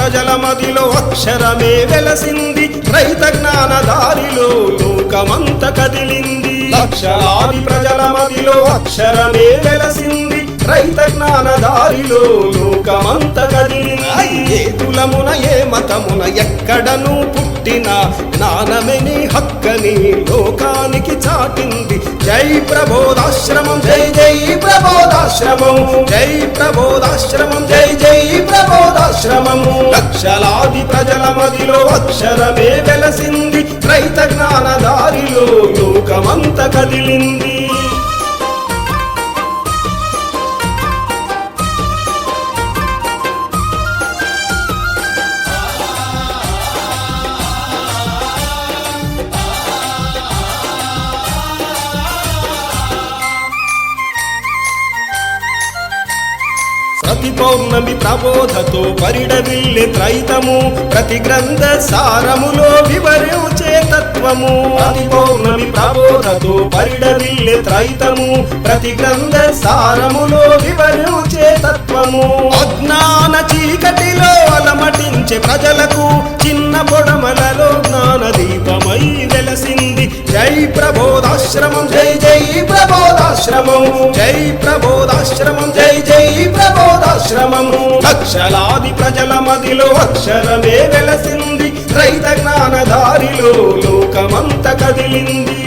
ప్రజల మదిలో అక్షరమే వెలసింది, రైత జ్ఞాన దారిలో లోకమంత కదిలింది. లక్షలాది ప్రజల మదిలో అక్షరమే వెలసింది, రైత జ్ఞాన దారిలో లోకమంత కదిలింది. ఏ కులమున ఏ మతమున ఎక్కడను పుట్టిన జ్ఞానమే నీ హక్కని లోకానికి చాటింది. జై ప్రబోధాశ్రమం, జై జై ప్రబోధాశ్రమం, జై ప్రబోధాశ్రమం, జై జై ప్రబోధాశ్రమం. లక్షలాది ప్రజల మదిలో అక్షరమే వెలసింది, రైత జ్ఞాన దారిలో లోకమంత కదిలింది. ప్రతి పౌర్ణమి ప్రబోధతో పరిడవిల్లే త్రైతము, ప్రతి గ్రంథ సారములో వివరించే తత్వము. ప్రతి పౌర్ణమి ప్రబోధతో పరిడవిల్లే త్రైతము, ప్రతి గ్రంథ సారములో వివరించే తత్వము. అజ్ఞాన చీకటిలో అలమటించే ప్రజలకు చిన్న పొడమలలో జ్ఞాన దీపమై వెలసింది. జై ప్రబోధాశ్రమం, జై జై ప్రబోధాశ్రమం, జై ప్రబోధాశ్రమం, జై జై ప్రబోధాశ్రమం. లక్షలాది ప్రజల మదిలో అక్షరమే వెలసింది, రైత జ్ఞాన దారిలో లోకమంత కదిలింది.